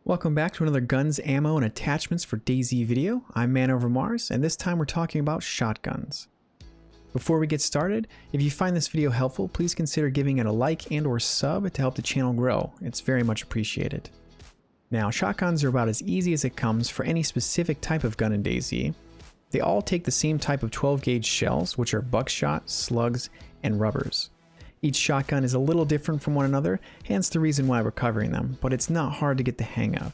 Welcome back to another guns, ammo, and attachments for DayZ video. I'm manovermars, and this time we're talking about shotguns. Before we get started, if you find this video helpful, please consider giving it a like and or sub to help the channel grow. It's very much appreciated. Now, shotguns are about as easy as it comes for any specific type of gun in DayZ. They all take the same type of 12 gauge shells, which are buckshot, slugs, and rubbers. Each shotgun is a little different from one another, hence the reason why we're covering them, but it's not hard to get the hang of.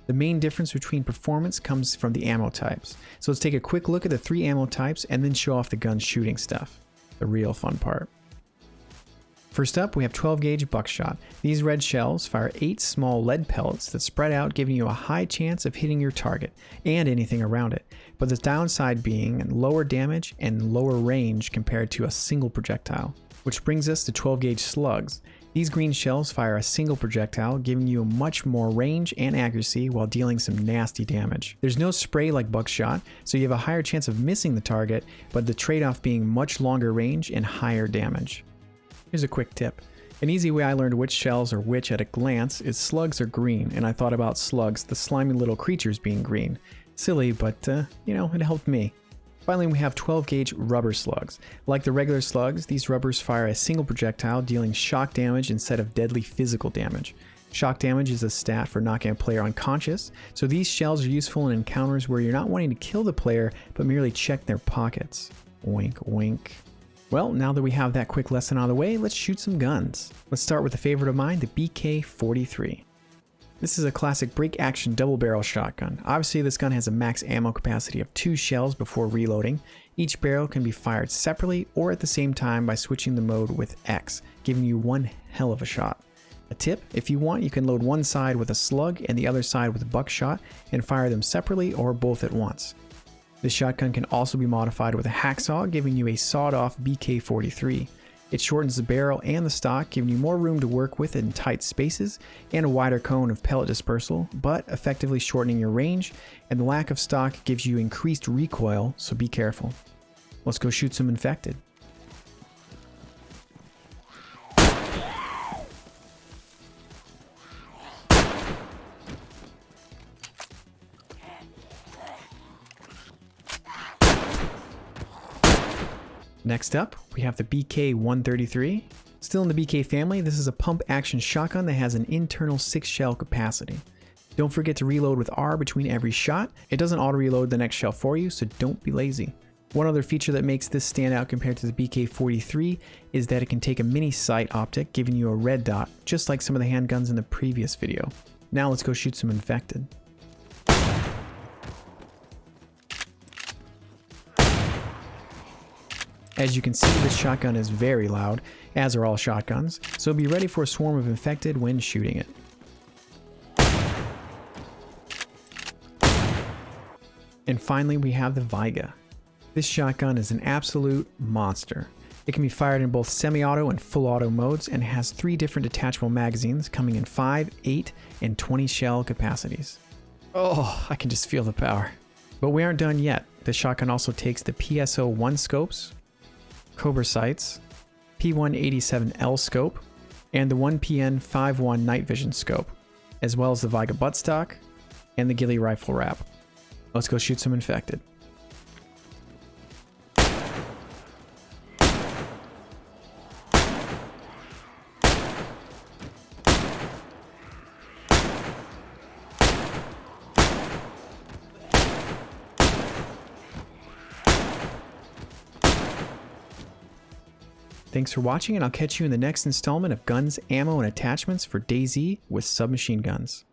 The main difference between performance comes from the ammo types, so let's take a quick look at the 3 ammo types and then show off the gun's shooting stuff, the real fun part. First up, we have 12 gauge buckshot. These red shells fire 8 small lead pellets that spread out, giving you a high chance of hitting your target and anything around it, but the downside being lower damage and lower range compared to a single projectile. Which brings us to 12 gauge slugs. These green shells fire a single projectile, giving you much more range and accuracy while dealing some nasty damage. There's no spray like buckshot, so you have a higher chance of missing the target, but the trade-off being much longer range and higher damage. Here's a quick tip. An easy way I learned which shells are which at a glance is slugs are green, and I thought about slugs, the slimy little creatures, being green. Silly, but it helped me. Finally, we have 12 gauge rubber slugs. Like the regular slugs, these rubbers fire a single projectile, dealing shock damage instead of deadly physical damage. Shock damage is a stat for knocking a player unconscious, so these shells are useful in encounters where you're not wanting to kill the player, but merely check their pockets. Wink, wink. Well, now that we have that quick lesson out of the way, let's shoot some guns. Let's start with a favorite of mine, the BK-43. This is a classic break-action double-barrel shotgun. Obviously, this gun has a max ammo capacity of 2 shells before reloading. Each barrel can be fired separately or at the same time by switching the mode with X, giving you one hell of a shot. A tip, if you want, you can load one side with a slug and the other side with a buckshot and fire them separately or both at once. This shotgun can also be modified with a hacksaw, giving you a sawed-off BK-43. It shortens the barrel and the stock, giving you more room to work with in tight spaces and a wider cone of pellet dispersal, but effectively shortening your range, and the lack of stock gives you increased recoil, so be careful. Let's go shoot some infected. Next up, we have the BK-133. Still in the BK family, this is a pump action shotgun that has an internal 6 shell capacity. Don't forget to reload with R between every shot. It doesn't auto reload the next shell for you, so don't be lazy. One other feature that makes this stand out compared to the BK-43 is that it can take a mini sight optic, giving you a red dot, just like some of the handguns in the previous video. Now let's go shoot some infected. As you can see, this shotgun is very loud, as are all shotguns, so be ready for a swarm of infected when shooting it. And finally, we have the Vaiga. This shotgun is an absolute monster. It can be fired in both semi-auto and full auto modes and has 3 different detachable magazines coming in 5, 8, and 20 shell capacities. Oh, I can just feel the power. But we aren't done yet. The shotgun also takes the PSO-1 scopes, Cobra sights, P187L scope, and the 1PN51 night vision scope, as well as the Vaiga buttstock and the ghillie rifle wrap. Let's go shoot some infected. Thanks for watching, and I'll catch you in the next installment of Guns, Ammo, and Attachments for DayZ with submachine guns.